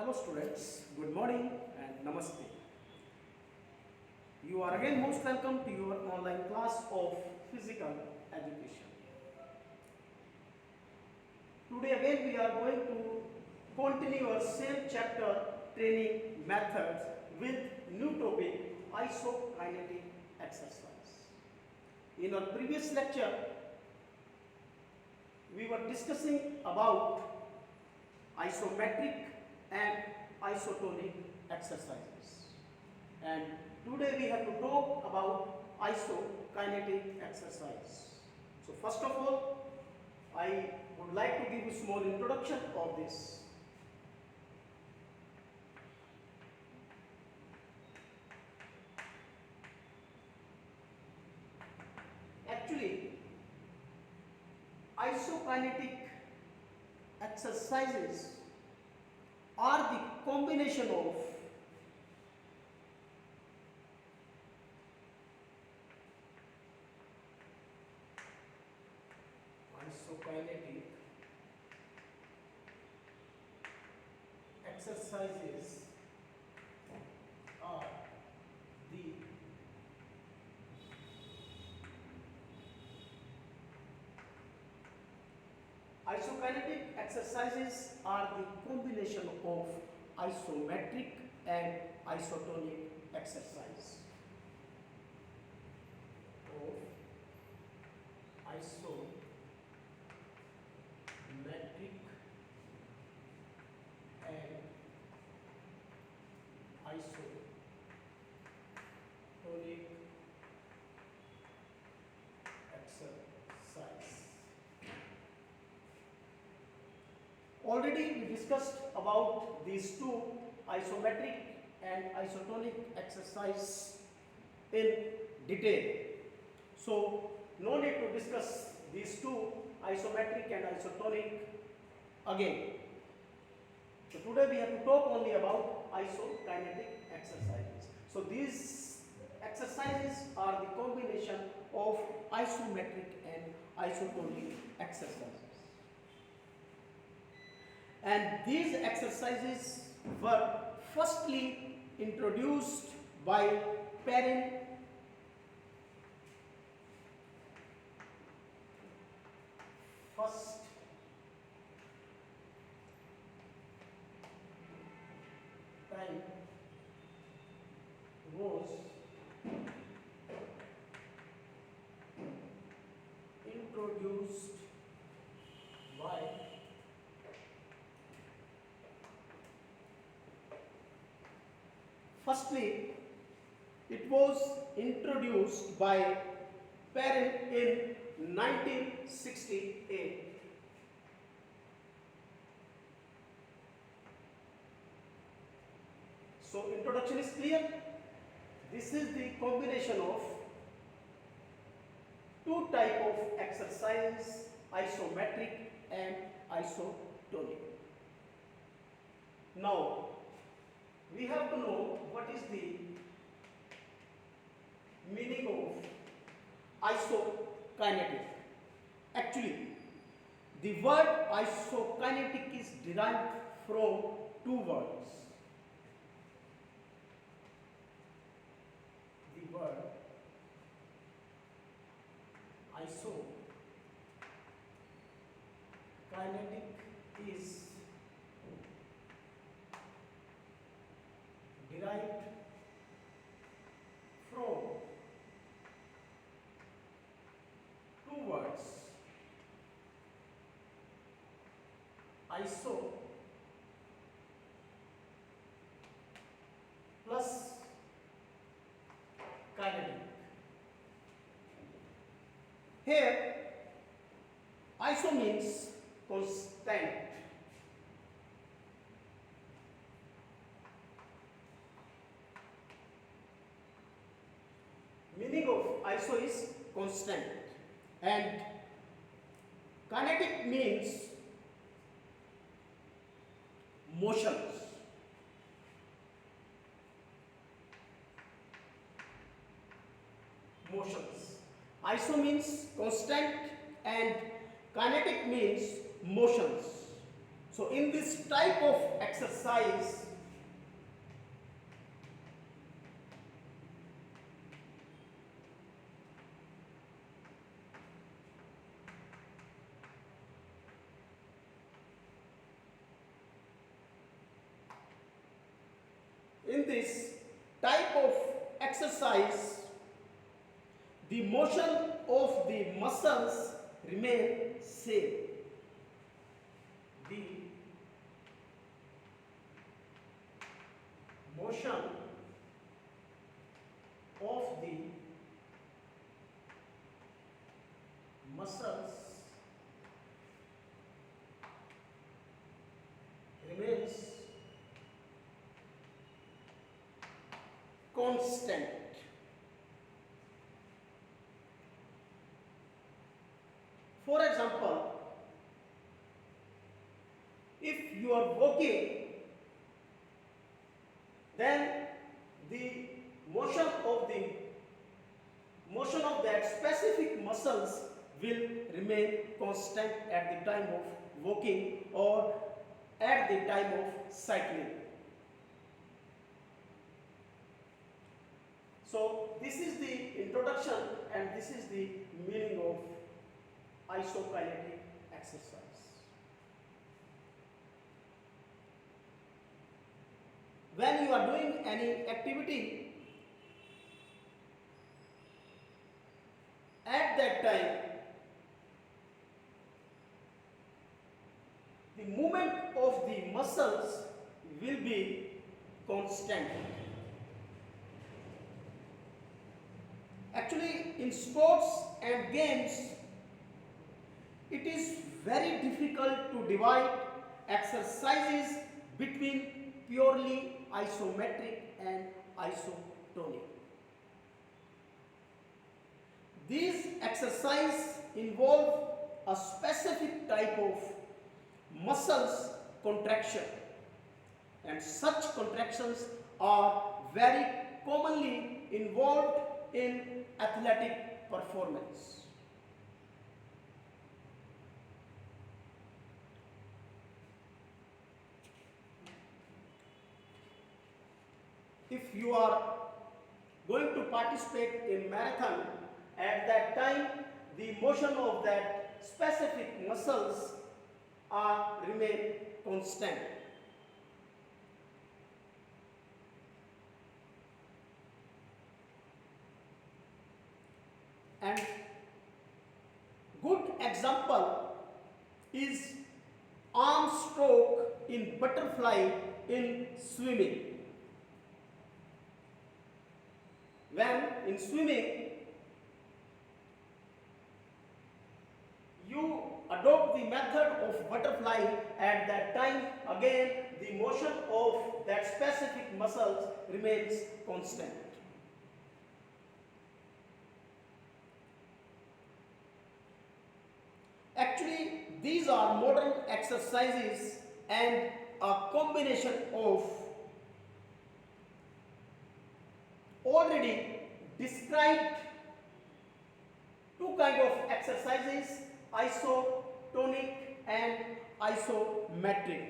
Hello students, good morning and namaste. You are again most welcome to your online class of physical education. Today again we are going to continue our same chapter training methods with new topic isokinetic exercise. In our previous lecture we were discussing about isometric and isotonic exercises, and today we have to talk about isokinetic exercise. So first of all, I would like to give a small introduction of this. Actually, isokinetic exercises are the combination of isokinetic exercises are the isokinetic exercises are the combination of isometric and isotonic exercise. Of isometric and isotonic exercise. Already we discussed about these two, isometric and isotonic exercise, in detail. So no need to discuss these two, isometric and isotonic, again. So today we have to talk only about isokinetic exercises. So these exercises are the combination of isometric and isotonic exercises. And these exercises were firstly introduced by Perrin first time was introduced by Firstly, it was introduced by Perrin in 1968. So introduction is clear. This is the combination of two type of exercise, isometric and isotonic. Now we have to know what is the meaning of isokinetic. Actually, the word isokinetic is derived from two words. The word isokinetic is derived from two words, iso plus kinetic. Here iso means constant, meaning of iso is constant, and kinetic means motions. Iso means constant and kinetic means motions. So in this type of exercise, in this type of exercise, the motion of the muscles remain same. The motion of the muscles remains constant. For example, if you are walking, then the motion of the motion of that specific muscles will remain constant at the time of walking or at the time of cycling. So this is the introduction and this is the meaning of isokinetic exercise. When you are doing any activity, at that time, the movement of the muscles will be constant. Actually, in sports and games, it is very difficult to divide exercises between purely isometric and isotonic. These exercises involve a specific type of muscles contraction, and such contractions are very commonly involved in athletic performance. If you are going to participate in marathon, at that time the motion of that specific muscles are remain constant. And good example is arm stroke in butterfly in swimming. When in swimming you adopt the method of butterfly, at that time again the motion of that specific muscles remains constant. Actually, these are modern exercises and a combination of already described two kinds of exercises, isotonic and isometric.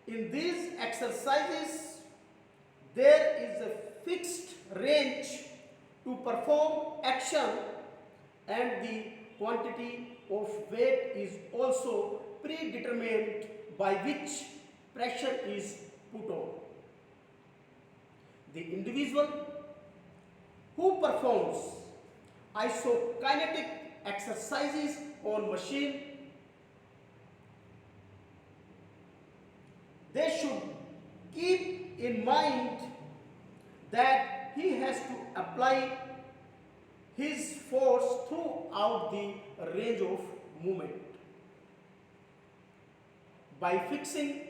In these exercises, there is a fixed range to perform action and the quantity of weight is also predetermined by which pressure is put on. The individual who performs isokinetic exercises on machine, they should keep in mind that he has to apply his force throughout the range of movement. By fixing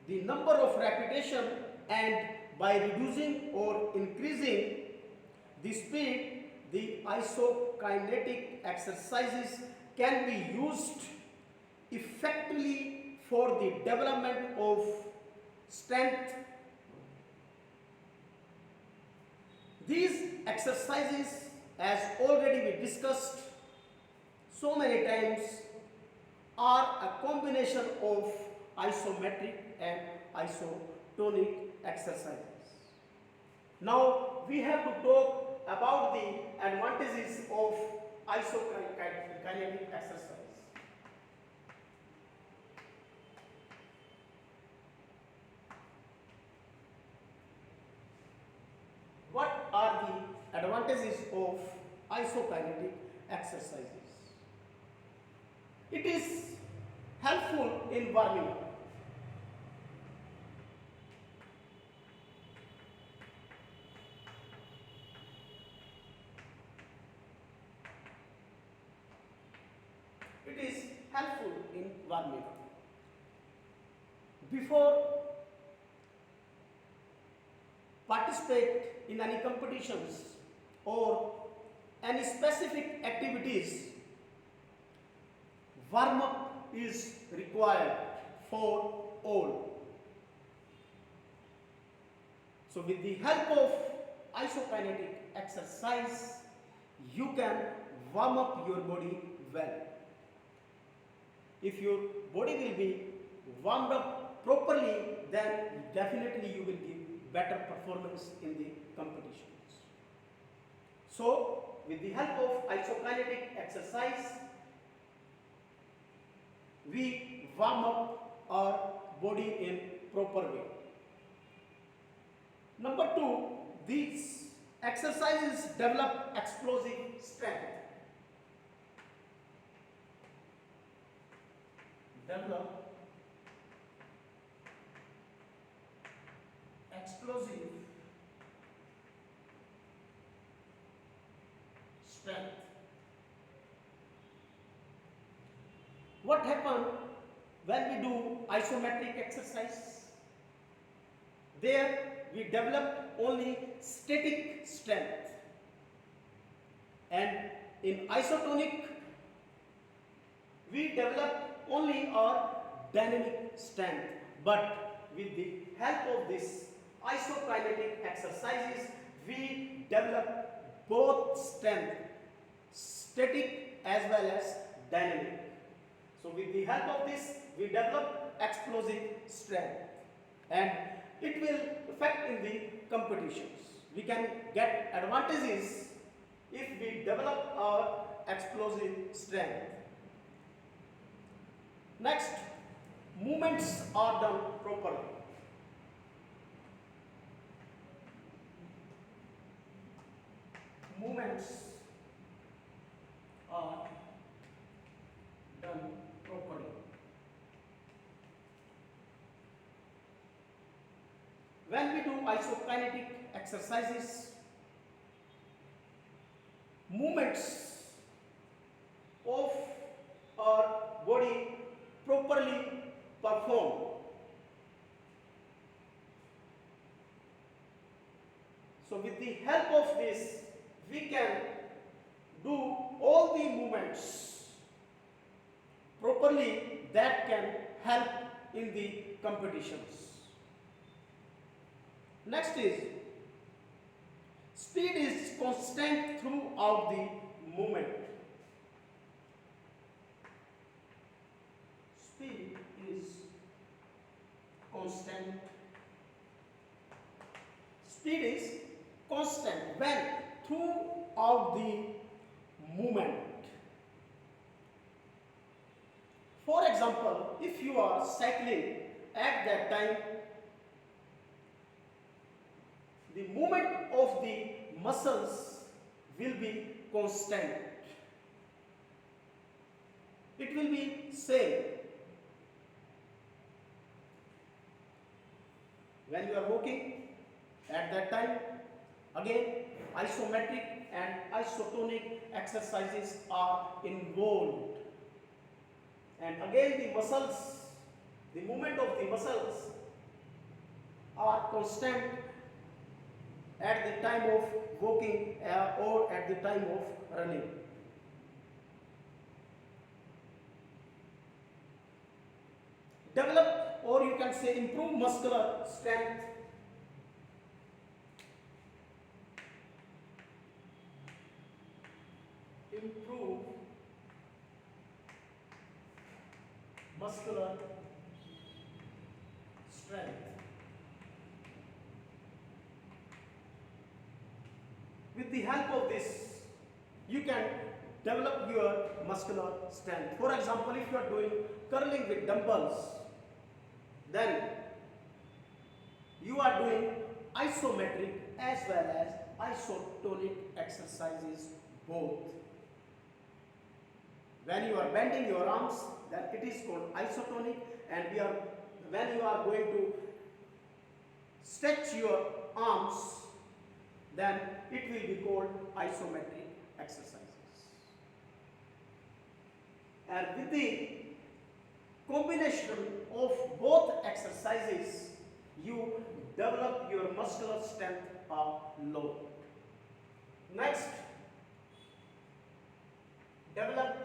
the number of repetition and by reducing or increasing the speed, the isokinetic exercises can be used effectively for the development of strength. These exercises, as already we discussed, so many times are a combination of isometric and isotonic exercises. Now we have to talk about the advantages of isokinetic exercise. What are the advantages of isokinetic exercises? It is helpful in warming up. It is helpful in warming up. Before participate in any competitions or any specific activities, warm up is required for all. So with the help of isokinetic exercise, you can warm up your body well. If your body will be warmed up properly, then definitely you will give better performance in the competitions. So with the help of isokinetic exercise, we warm up our body in proper way. Number 2, these exercises develop explosive strength. Develop explosive strength. What happens when we do isometric exercise? There we develop only static strength, and in isotonic we develop only our dynamic strength. But with the help of this isokinetic exercises, we develop both strength, static as well as dynamic. So with the help of this, we develop explosive strength, and it will affect in the competitions. We can get advantages if we develop our explosive strength. Next, movements are done properly. Movements are done properly. When we do isokinetic exercises, movements of our body properly performed. So with the help of this, we can do all the movements properly that can help in the competitions. Next is, speed is constant throughout the movement. Speed is constant. Speed is constant when throughout the movement. For example, if you are cycling at that time, the movement of the muscles will be constant. It will be same. When you are walking at that time, again isometric and isotonic exercises are involved. And again the muscles, the movement of the muscles are constant at the time of walking or at the time of running. Develop, or you can say improve, muscular strength. Improve muscular strength. With the help of this, you can develop your muscular strength. For example, if you are doing curling with dumbbells, then you are doing isometric as well as isotonic exercises both. When you are bending your arms, then it is called isotonic, and when you are going to stretch your arms, then it will be called isometric exercises. And with the combination of both exercises, you develop your muscular strength a lot. Next, develop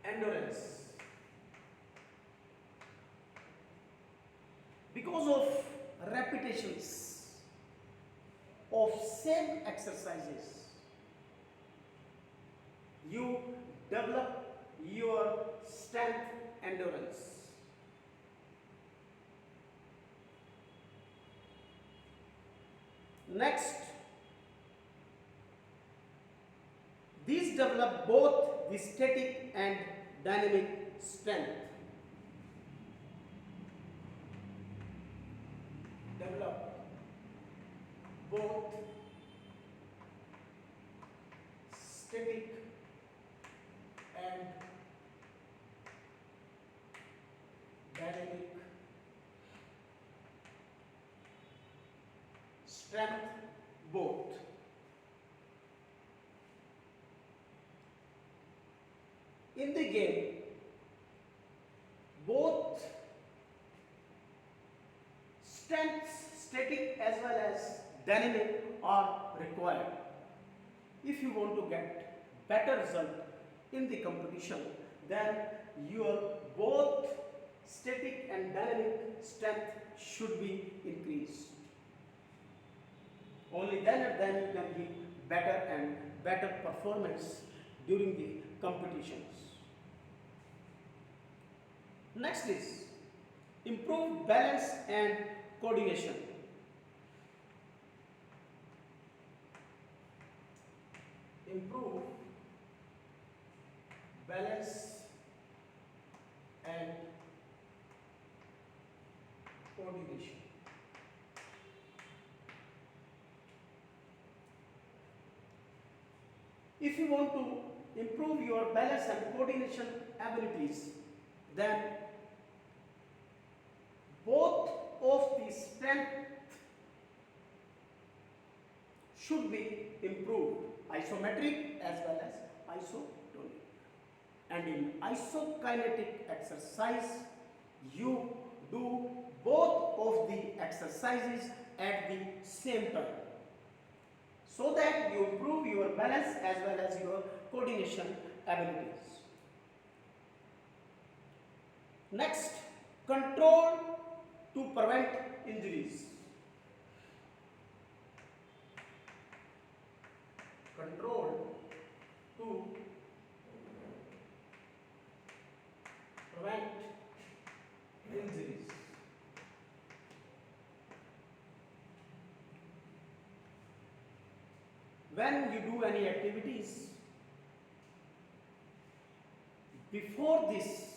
endurance. Because of repetitions of same exercises, you develop your strength endurance. Next, these develop both the static and dynamic strength. Develop both static and dynamic strength both. In the game, both strengths, static as well as dynamic, are required. If you want to get better result in the competition, then your both static and dynamic strength should be increased. Only then and then you can give better and better performance during the competitions. Next is improve balance and coordination. Improve balance and coordination. If you want to improve your balance and coordination abilities, then both of the strength should be improved, isometric as well as isotonic. And in isokinetic exercise, you do both of the exercises at the same time, so that you improve your balance as well as your coordination abilities. Next, control to prevent injuries. Control to prevent injuries. When you do any activities, before this,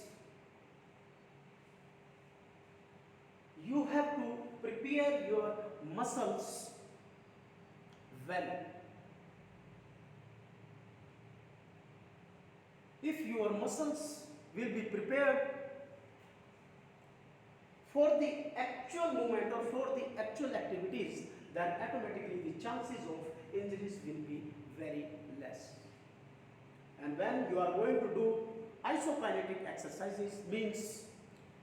you have to prepare your muscles well. If your muscles will be prepared for the actual movement or for the actual activities, then automatically the chances of injuries will be very less. And when you are going to do isokinetic exercises, means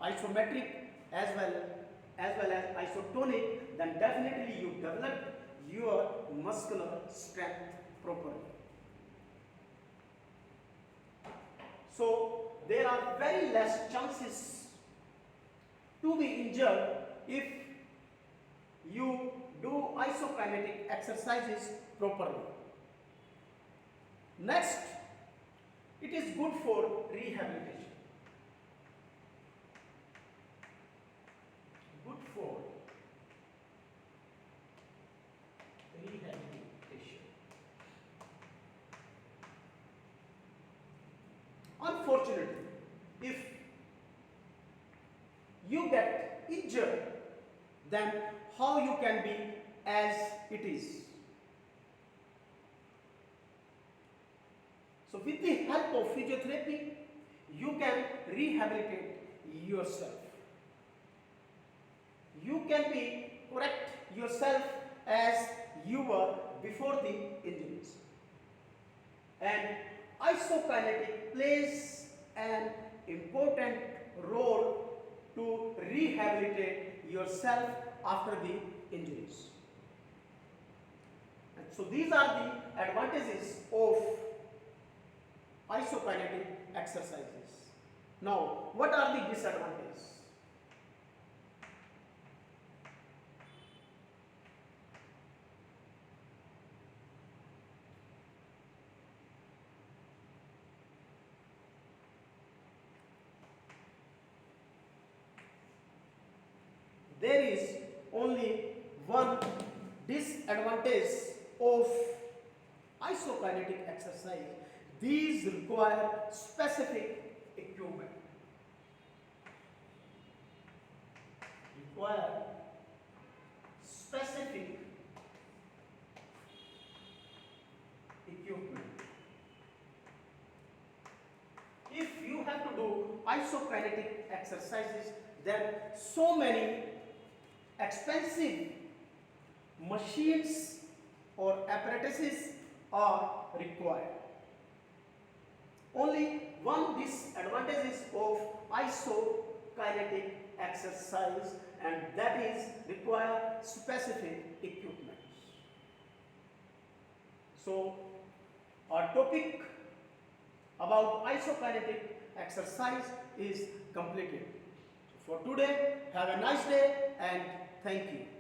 isometric as well as isotonic, then definitely you develop your muscular strength properly. So there are very less chances to be injured if you do isokinetic exercises properly. Next, it It is good for rehabilitation. Good for rehabilitation. Unfortunately, if you get injured, then how you can be as it is? So with the help of physiotherapy, you can rehabilitate yourself. You can be correct yourself as you were before the injuries. And isokinetic plays an important role to rehabilitate yourself after the injuries. And so these are the advantages of isokinetic exercises. Now, what are the disadvantages? There is only one disadvantage of isokinetic exercise. These require specific equipment. Require specific equipment. If you have to do isokinetic exercises, then so many expensive machines or apparatuses are required. Only one disadvantage of isokinetic exercise, and that is require specific equipment. So our topic about isokinetic exercise is completed. For today, have a nice day and thank you.